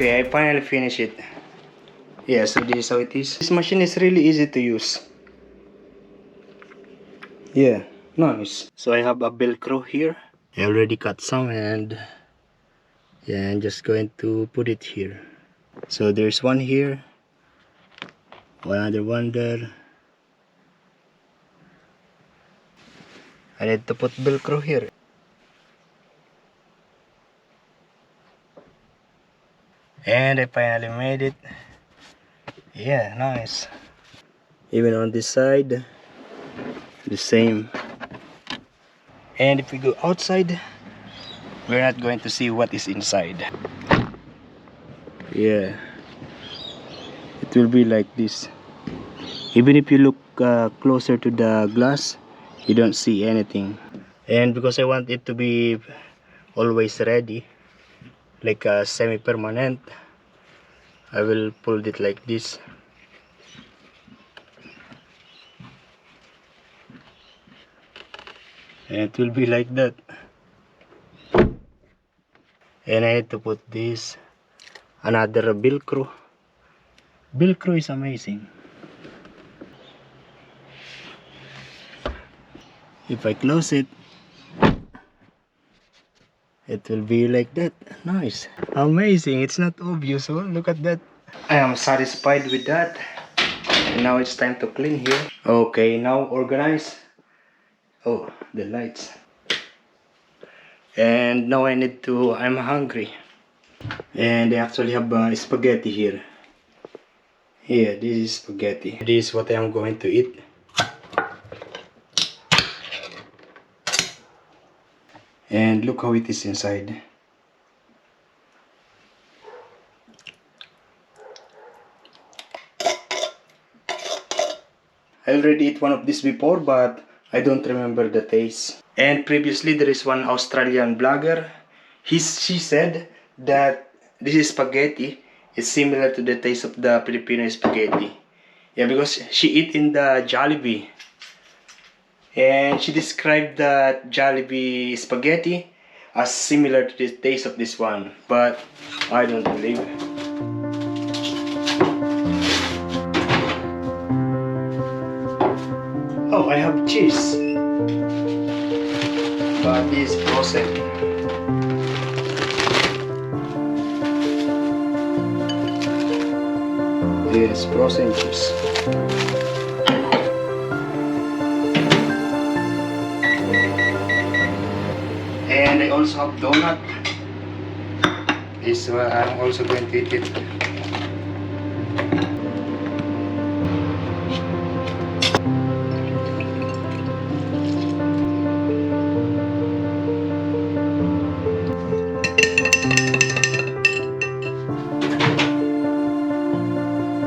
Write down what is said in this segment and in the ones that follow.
Okay, I finally finished it. Yeah, so this is how it is. This machine is really easy to use. Yeah, nice. So I have a Velcro here. I already cut some, and yeah, I'm just going to put it here. So there's one here, another one there. I need to put Velcro here. And I finally made it. Yeah, nice. Even on this side, the same. And if we go outside, we're not going to see what is inside. Yeah, it will be like this. Even if you look closer to the glass, you don't see anything. And because I want it to be always ready, like a semi-permanent, I will pull it like this. And it will be like that. And I need to put this, another Velcro. Velcro is amazing. If I close it, it will be like that. Nice. Amazing. It's not obvious. Oh, look at that. I am satisfied with that. And now it's time to clean here. Okay, now organize. Oh, the lights. And now I'm hungry. And I actually have spaghetti here. Here, this is spaghetti. This is what I am going to eat. And look how it is inside. I already ate one of these before, but I don't remember the taste. And previously there is one Australian blogger. She said that this is spaghetti is similar to the taste of the Filipino spaghetti. Yeah, because she eat in the Jollibee. And she described that Jollibee spaghetti as similar to the taste of this one. But I don't believe it. Oh, I have cheese. But this is frozen. Yes, frozen cheese. And I also have donut. This I'm also going to eat it.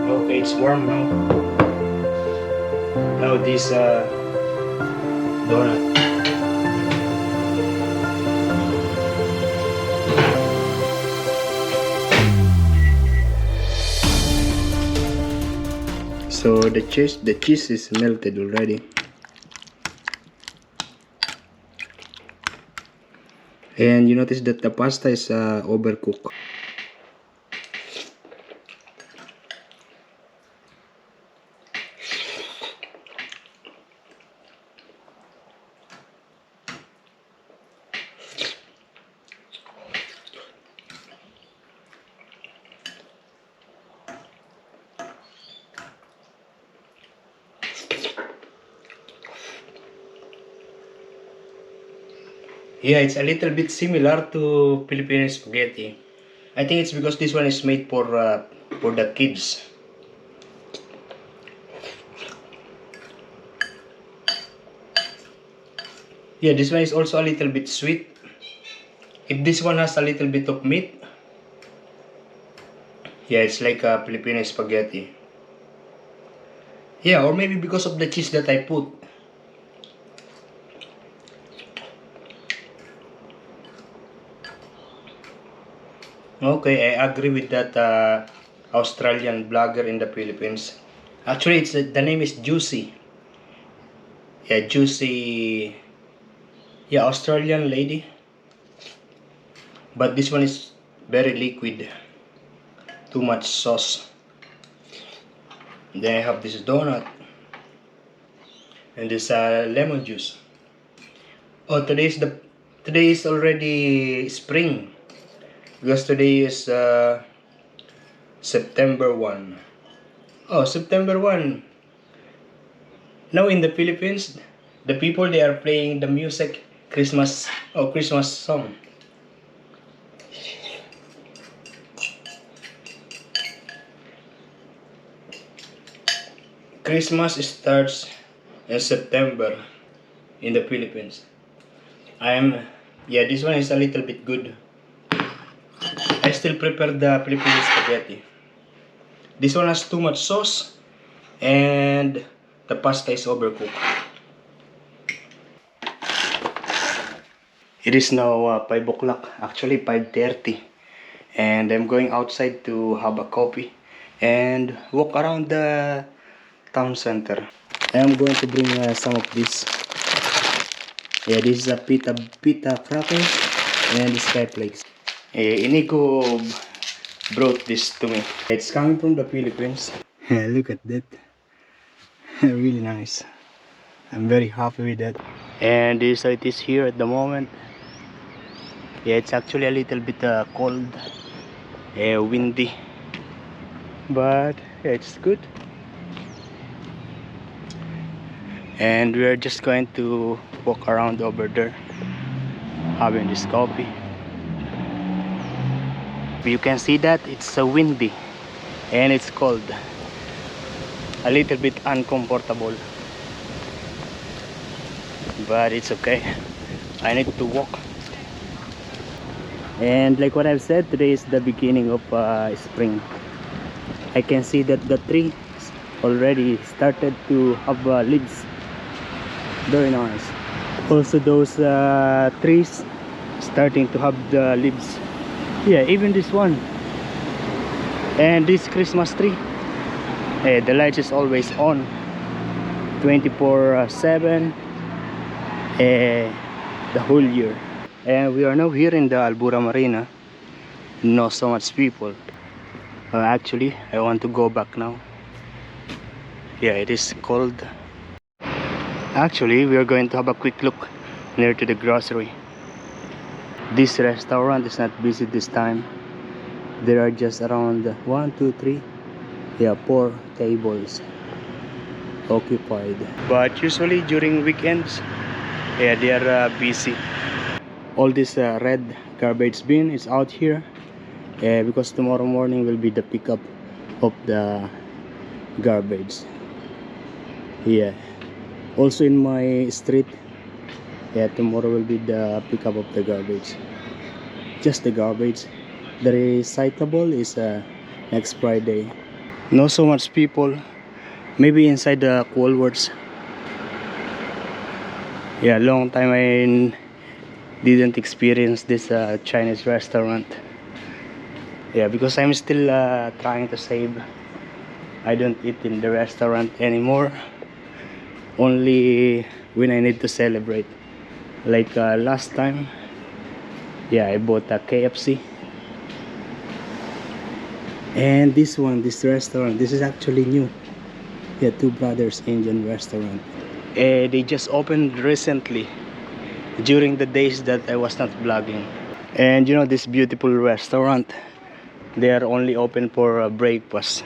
Okay, it's warm now. Now this donut. So the cheese is melted already. And you notice that the pasta is overcooked. Yeah, it's a little bit similar to Filipino spaghetti. I think it's because this one is made for the kids. Yeah, this one is also a little bit sweet. If this one has a little bit of meat, yeah, it's like a Filipino spaghetti. Yeah, or maybe because of the cheese that I put. Okay, I agree with that Australian blogger in the Philippines. Actually, the name is Juicy. Yeah, Juicy. Yeah, Australian lady. But this one is very liquid. too much sauce. Then I have this donut and this lemon juice. Oh, today is already spring because today is September 1. Oh, September 1. Now in the Philippines, the people, they are playing the music Christmas song. Christmas starts in September in the Philippines. This one is a little bit good. I still prepare the Filipino spaghetti. This one has too much sauce and the pasta is overcooked. It is now 5 o'clock, actually 5:30, and I'm going outside to have a coffee and walk around the town center. I am going to bring some of this. Yeah, this is a pita cracker and sky flakes. Inigo brought this to me. It's coming from the Philippines. Look at that. Really nice. I'm very happy with that. And this is how it is here at the moment. Yeah, it's actually a little bit cold, windy, but yeah, it's good. And we're just going to walk around over there having this coffee. You can see that it's windy and it's cold, a little bit uncomfortable, but it's okay. I need to walk. And like what I've said, today is the beginning of spring. I can see that the tree already started to have leaves. Very nice. Also those trees starting to have the leaves. Yeah, even this one. And this Christmas tree, the light is always on 24/7 the whole year. And we are now here in the Albura Marina. Not so much people. Actually, I want to go back now. Yeah, it is cold. Actually, we are going to have a quick look near to the grocery. This restaurant is not busy this time. There are just around 1, 2, 3, 4 tables occupied. But usually during weekends, they are busy. All this red garbage bin is out here because tomorrow morning will be the pickup of the garbage. Yeah, also in my street, tomorrow will be the pickup of the garbage. Just the garbage. The recyclable is next Friday. Not so much people, maybe inside the Woolworths. Yeah, long time I didn't experience this Chinese restaurant. Yeah, because I'm still trying to save. I don't eat in the restaurant anymore, only when I need to celebrate. Like last time, I bought a KFC. And this restaurant, this is actually new. Two Brothers Indian restaurant. They just opened recently, during the days that I was not vlogging. And you know, this beautiful restaurant, they are only open for breakfast.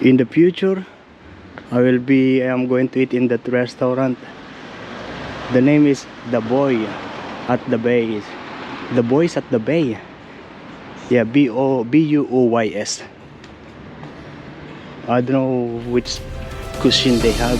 In the future, I am going to eat in that restaurant. The name is The Boy at the Bay. The Boys at the Bay. Yeah, Buoys. I don't know which cuisine they have.